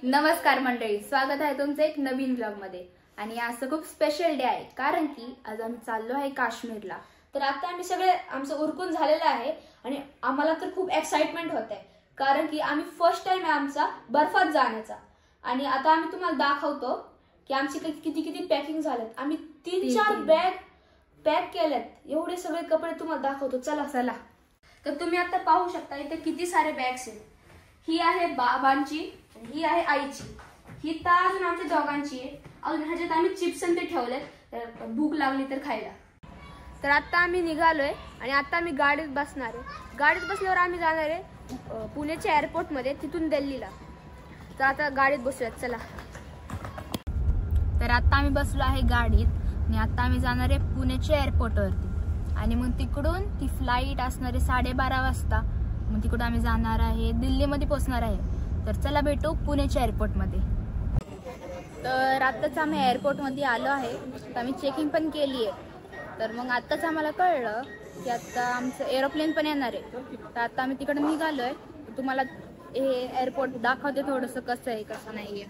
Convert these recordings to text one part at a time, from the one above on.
नमस्कार मंडळी, स्वागत आहे तुमचं एक नवीन ब्लॉग मध्ये। आणि आज खूप स्पेशल डे आहे कारण की आज आम्ही चाललो आहे काश्मीरला। तर आता आम्ही सगळे आमचं उरकून झालेलं आहे आणि आम्हाला तर खूप एक्साइटमेंट होत आहे कारण की आम्ही फर्स्ट टाइम आहे आमचा बर्फात जाण्याचा। आणि आता आम्ही तुम्हाला दाखवतो की आमची किती किती पॅकिंग झालेत। आम्ही 3-4 बॅग पॅक केलेत। एवढे सगळे कपडे तुम्हाला दाखवतो, चला चला। तर तुम्ही आता पाहू शकता इथे किती सारे बॅग्स आहेत। ही आहे बाबांची, ही आहे आईची, ही तर अजून आमच्या दोघांची आहे। अजून ह्याच्यात आम्ही चिप्स ते ठेवलेत, भूक लागली तर खायला। तर आता आम्ही निघालोय आणि आता आम्ही गाडीत बसणार आहे। गाडीत बसल्यावर आम्ही जाणार आहे पुण्याच्या एअरपोर्ट मध्ये, तिथून दिल्लीला। तर आता गाडीत बसूयात, चला। तर आता आम्ही बसलो आहे गाडीत आणि आता आम्ही जाणार आहे पुण्याच्या एअरपोर्ट वरती। आणि मग तिकडून ती फ्लाईट असणार आहे 12:30 वाजता। मग तिकडून आम्ही जाणार आहे दिल्लीमध्ये पोहोचणार आहे। तर चला भेटू पुण्याच्या एअरपोर्ट मध्ये। तर आताच आम्ही एअरपोर्ट मध्ये आलो आहे। आम्ही चेकिंग पण केली आहे। तर मग आताच आम्हाला कळलं की आता आमचं एरोप्लेन पण येणार आहे। तर आता आम्ही तिकडे निघालोय। तुम्हाला हे एअरपोर्ट दाखवते थोडंसं कसं आहे कसं नाहीये।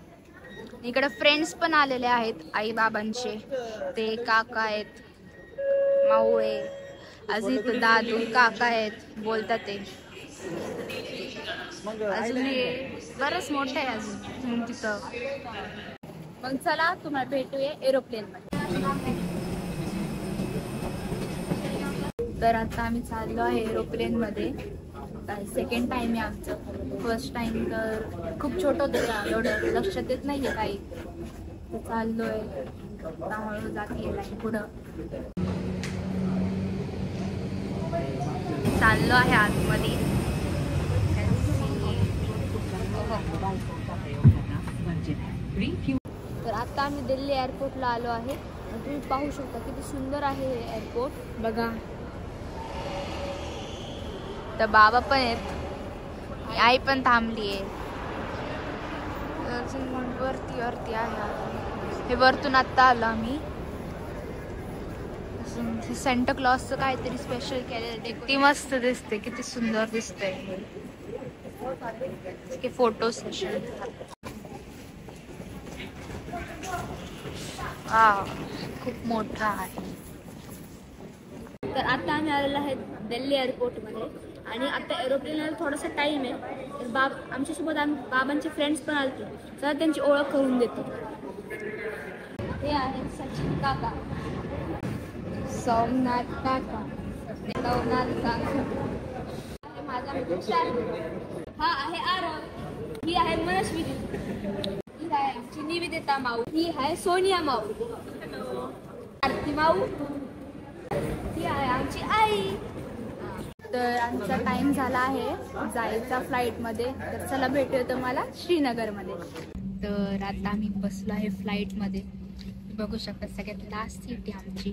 इकडे फ्रेंड्स पण आलेले आहेत, आई बाबांचे। ते काका आहेत, माऊ आहे, अजून दादू काका आहेत, बोलतात ते। अजून बरंच मोठं आहे अजून तिथं। मग चला तुम्हाला भेटूया एरोप्लेन मध्ये। तर आता आम्ही चाललो आहे एरोप्लेन मध्ये। सेकंड टाइम आहे आमचं। फर्स्ट टाइम तर खूप छोटं होतं, एवढं लक्षात येत नाहीये काही। चाललोय त्यामुळे जाते पुढं चाललो आहे आतमध्ये। तर आता आम्ही दिल्ली एअरपोर्टला आलो आहे। तुम्ही पाहू शकता किती सुंदर आहे हे एअरपोर्ट, बघा। तर बाबा पण आहेत, आई पण थांबली आहे। अजून वरती वरती आहे हे, वरतून आता आलो आम्ही। सेंटा क्लॉजचं काहीतरी स्पेशल केलेलं, किती मस्त दिसते, किती सुंदर दिसते। फोटो सेशन खूप मोठा आहे। तर आता आम्ही आलेलो आहे दिल्ली एअरपोर्ट मध्ये आणि आता एरोप्लेनला थोडासा टाइम आहे। तर आमच्यासोबत बाबांचे फ्रेंड्स पण आलते, तर त्यांची ओळख करून देतो। हे आहेत सचिन काका, सोमनाथ काका, नवनाथ काका, माझा मित्र हा आहे आरव, ही आहे मनस्वी, ही आहे आमची निवेदिता माऊ, ही आहे सोनिया माऊ, आरती माऊ, ही आहे आमची आई। तर आमचा टाइम झाला आहे जायचा फ्लाईट मध्ये। तर चला भेटूया तुम्हाला श्रीनगर मध्ये। तर आता आम्ही बसलो आहे फ्लाईट मध्ये। बघू शकता सगळ्यात लास्ट सीट आहे आमची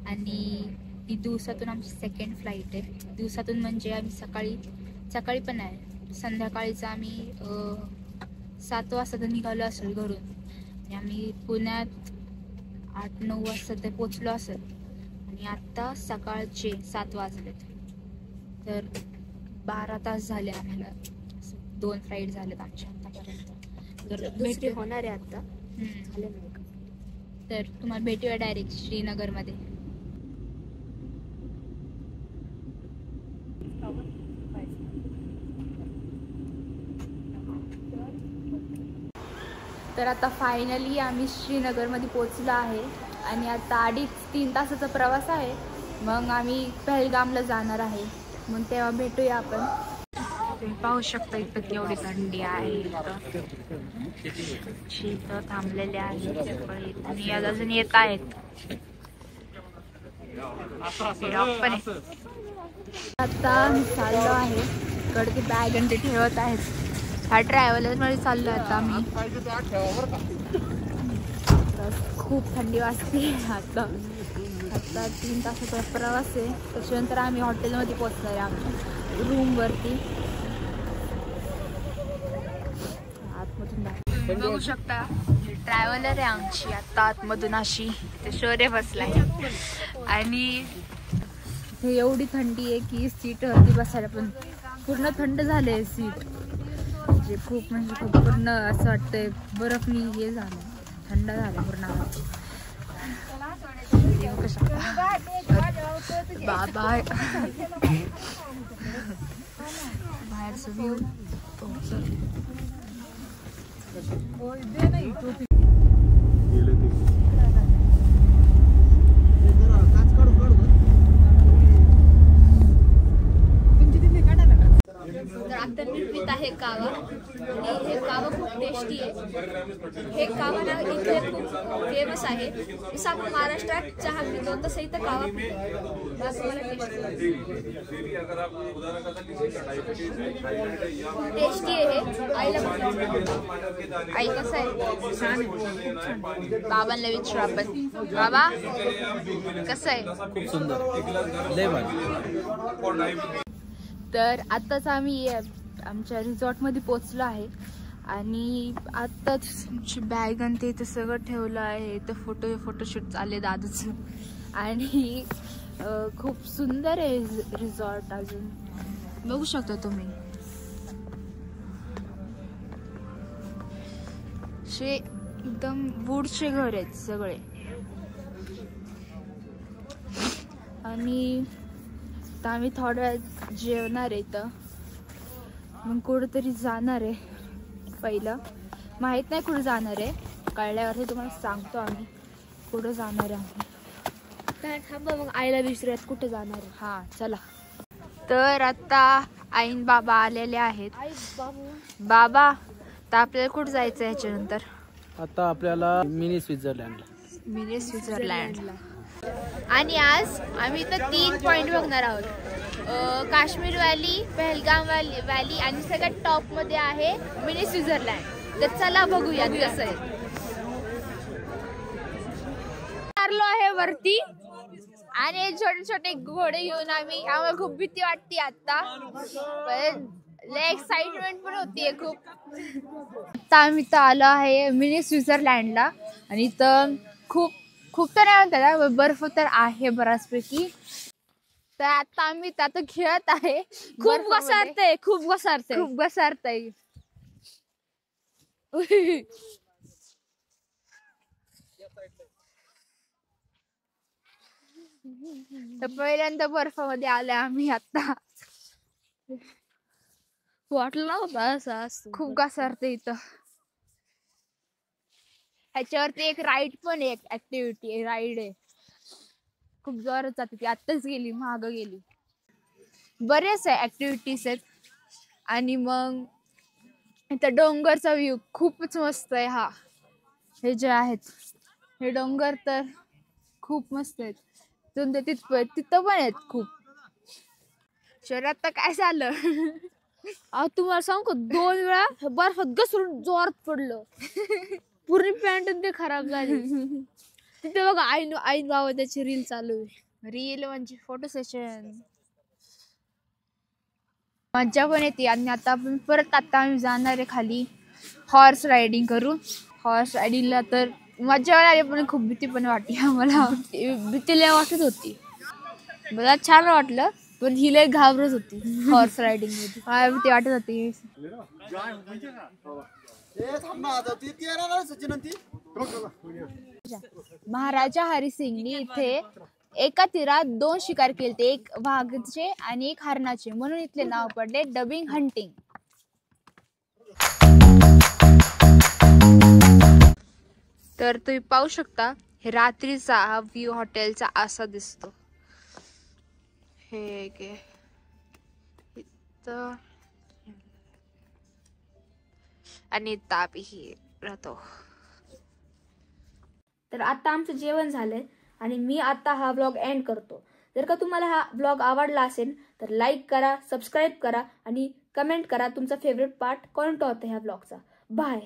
आणि ती दिवसातून आमची सेकंड फ्लाईट आहे। दिवसातून म्हणजे आम्ही सकाळी पण आहे, संध्याकाळीच आम्ही 7 वाजता तर निघालो असेल घरून आणि आम्ही पुण्यात 8-9 वाजता ते पोचलो असेल। आणि आता सकाळचे 7 वाजलेत, तर 12 तास झाले आम्हाला। 2 फ्लाईट झालेत आमच्या आतापर्यंत। तर भेटी होणार आहे आता झाले नाही। तर तुम्हाला भेटूया डायरेक्ट श्रीनगर मध्ये। तर आता फायनली आम्ही श्रीनगर मध्ये पोहोचलो आहे आणि आता 2.5-3 तासाचा प्रवास आहे। मग आम्ही पहलगामला जाणार आहे, मग तेव्हा भेटूया आपण। तुम्ही पाहू शकता इथं केवढी थंडी आहे। इथं थांबलेले आहेत आणि अजून येत आहेत। आता मी चाललो आहे, कडकी बॅग आणि ते ठेवत आहेत। हा ट्रॅव्हलर मध्ये चाललो आता आम्ही। खूप थंडी वाजते। आता 3 तासाचा प्रवास आहे। त्याच्यानंतर आम्ही हॉटेलमध्ये पोहोचणार आहे आमच्या रूम वरती। आतमधून बघू शकता ट्रॅव्हलर आहे आमची आता आतमधून अशी ते शौर्य बसलाय। आणि एवढी थंडी आहे की सीट वरती बसायला पण पूर्ण थंड झाले सीट। म्हणजे खूप पूर्ण असं वाटतंय बर्फनी हे झालं, थंड झालं पूर्ण. बाबा बाहेरचं व्ह्यू तर आता मी पित आहे कावा आणि हे कावा खूप टेस्टी आहे. हे कावा ना इथे खूप फेमस आहे. जसं आपण महाराष्ट्रात चहा पितो तसं इथं कावा पितो. टेस्टी आहे हे. आईला आई कसं आहे? छान. बाबांना विचारू आपण. बाबा कसं आहे? खूप सुंदर, लय भारी. तर आत्ताच आम्ही आमच्या रिसॉर्टमध्ये पोचलो आहे आणि आत्ताच बॅग आणि ते सगळं ठेवलं आहे. तर फोटोशूट चालले दादाचं आणि खूप सुंदर आहे रिसॉर्ट. अजून बघू शकता तुम्ही, शे एकदम वूडचे घर आहेत सगळे. आणि आता आम्ही थोड्या वेळात जेवणार आहे, तर मग कुठंतरी जाणार आहे. पहिलं माहीत नाही कुठं जाणार आहे, कळल्यावरती तुम्हाला सांगतो आम्ही कुठं जाणार आहे आम्ही. काय थांबा मग आईला विचारूयात कुठे जाणार आहे. हां चला. तर आता आईन बाबा आलेले आहेत. बाबा तर आपल्याला कुठं जायचं आहे ह्याच्यानंतर? आता आपल्याला मिनी स्वित्झर्लंडला. मिनी स्वित्झर्लंडला. आणि आज आम्ही इथं 3 पॉइंट बघणार आहोत. काश्मीर व्हॅली, पहलगाम व्हॅली आणि सगळ्यात टॉप मध्ये आहे मिनी स्वित्झर्लंड. तर चला बघूया कसं आहे. उतरलो आहे वरती आणि छोटे छोटे घोडे घेऊन आम्हाला खूप भीती वाटते आता, पण लय एक्साइटमेंट पण होतीये खूप. आता आम्ही इथं आलो आहे मिनी स्वित्झर्लंडला आणि इथं खूप तर नाही म्हणतात, बर्फ तर आहे बऱ्याचपैकी. तर आता आम्ही आता खेळत आहे. खूप घसरतंय. तर पहिल्यांदा बर्फामध्ये आले आम्ही आता. वाटलं नव्हतं असं खूप घसरते इथं. ह्याच्यावरती एक राईड पण आहे, एक ऍक्टिव्हिटी राईड आहे, खूप जोरात जाते ती. आत्ताच गेली, मागं गेली. बरेच आहे ऍक्टिव्हिटीज आहेत. आणि मग इथं डोंगरचा व्ह्यू खूपच मस्त आहे. हा हे जे आहेत हे डोंगर तर खूप मस्त आहेत. तिथं पण आहेत खूप. शहरात तर काय झालं तुम्हाला सांगू का, 2 वेळा बर्फात घसरून जोरात पडलं. पूर्ण पॅन्ट ते खराब झाली. तिथे बघा आई बाबा त्याची रील चालू आहे. रील म्हणजे फोटो सेशन, मज्जा पण येते. आणि आता आम्ही जाणार आहे खाली हॉर्स रायडिंग करू. हॉर्स रायडिंगला तर मज्जा आली, पण खूप भीती पण वाटली आम्हाला. भीती लय वाटत होती, मला छान वाटलं, पण ही लय घाबरत होती हॉर्स रायडिंग मध्ये. काय भीती वाटत होती. महाराजा हरिसिंगनी इथे एका तीरात 2 शिकार केले, एक वाघाचे आणि एक हरणाचे, म्हणून इथले नाव पडले डबिंग हंटिंग. तर तुम्ही पाहू शकता हे रात्रीचा हा व्ह्यू हॉटेलचा असा दिसतो. हे इथं आणि तापही राहतो. तर आता आमचं जेवण झालंय आणि मी आता हा व्लॉग एंड करतो. जर का तुम्हाला हा व्लॉग आवडला असेल तर लाईक करा, सबस्क्राईब करा आणि कमेंट करा तुमचा फेवरेट पार्ट कोणता होता ह्या व्लॉगचा. बाय.